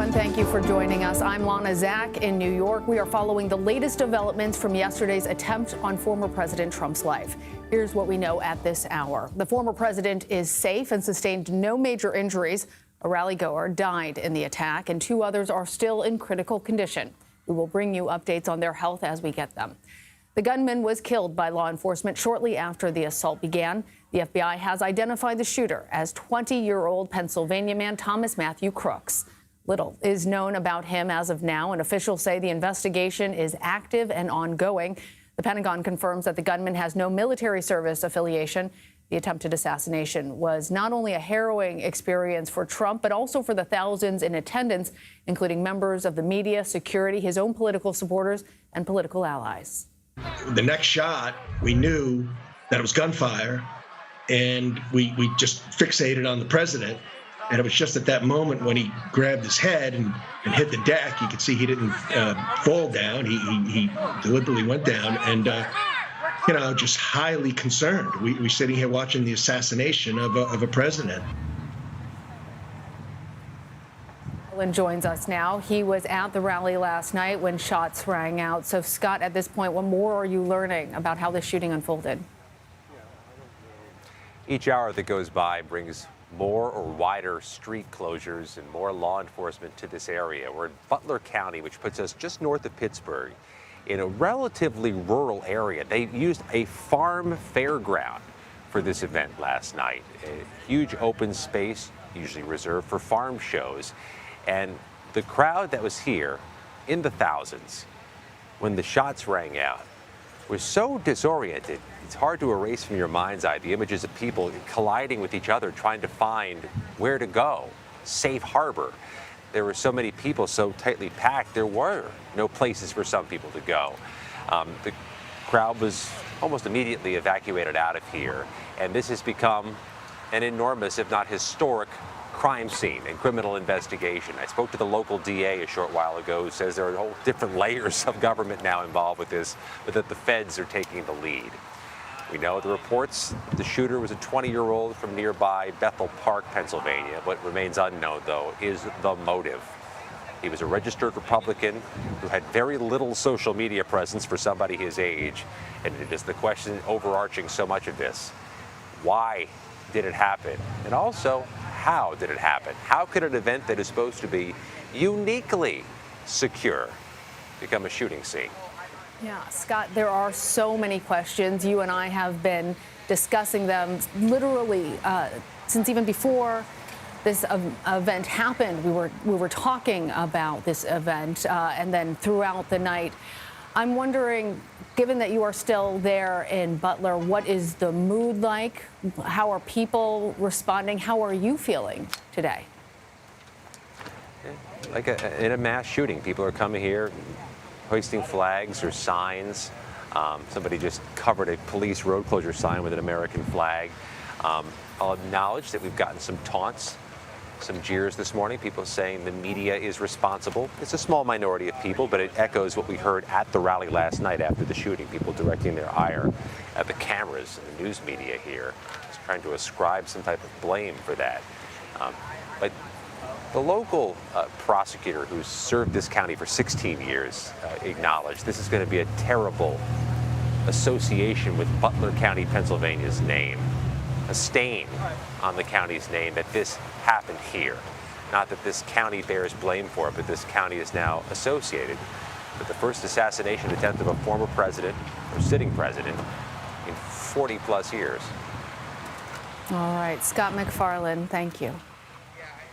everyone. Thank you for joining us. I'm Lana Zach in New York. We are following the latest developments from yesterday's attempt on former President Trump's life. Here's what we know at this hour. The former president is safe and sustained no major injuries. A rally-goer died in the attack, and 2 others are still in critical condition. We will bring you updates on their health as we get them. The gunman was killed by law enforcement shortly after the assault began. The FBI has identified the shooter as 20-year-old Pennsylvania man Thomas Matthew Crooks. Little is known about him as of now, and officials say the investigation is active and ongoing. The Pentagon confirms that the gunman has no military service affiliation. The attempted assassination was not only a harrowing experience for Trump, but also for the thousands in attendance, including members of the media, security, his own political supporters, and political allies. The next shot, we knew that it was gunfire, and we just fixated on the president. And it was just at that moment when he grabbed his head and hit the deck, you could see he didn't fall down. He deliberately went down and, just highly concerned. We're sitting here watching the assassination of a president. Joins us now. He was at the rally last night when shots rang out. So, Scott, at this point, what more are you learning about how this shooting unfolded? Each hour that goes by brings more or wider street closures and more law enforcement to this area. We're in Butler County, which puts us just north of Pittsburgh, in a relatively rural area. They used a farm fairground for this event last night. A huge open space, usually reserved for farm shows. And the crowd that was here, in the thousands, when the shots rang out, was so disoriented, it's hard to erase from your mind's eye the images of people colliding with each other, trying to find where to go, safe harbor. There were so many people so tightly packed, there were no places for some people to go. The crowd was almost immediately evacuated out of here, and this has become an enormous, if not historic, crime scene and criminal investigation. I spoke to the local DA a short while ago who says there are whole different layers of government now involved with this, but that the feds are taking the lead. We know the reports the shooter was a 20-year-old from nearby Bethel Park, Pennsylvania. What remains unknown, though, is the motive. He was a registered Republican who had very little social media presence for somebody his age, and it is the question overarching so much of this. Why did it happen? And also, how did it happen? How could an event that is supposed to be uniquely secure become a shooting scene? Yeah, Scott, there are so many questions. You and I have been discussing them literally since even before this event happened. We were talking about this event and then throughout the night. I'm wondering, given that you are still there in Butler, what is the mood like? How are people responding? How are you feeling today? Like in a mass shooting, people are coming here hoisting flags or signs. Somebody just covered a police road closure sign with an American flag. I'll acknowledge that we've gotten some taunts, some jeers this morning, people saying the media is responsible. It's a small minority of people, but it echoes what we heard at the rally last night after the shooting, people directing their ire at the cameras and the news media here, just trying to ascribe some type of blame for that. But the local prosecutor who served this county for 16 years acknowledged this is going to be a terrible association with Butler County, Pennsylvania's name. A stain on the county's name that this happened here. Not that this county bears blame for it, but this county is now associated with the first assassination attempt of a former president or sitting president in 40 plus years. All right, Scott McFarland, thank you.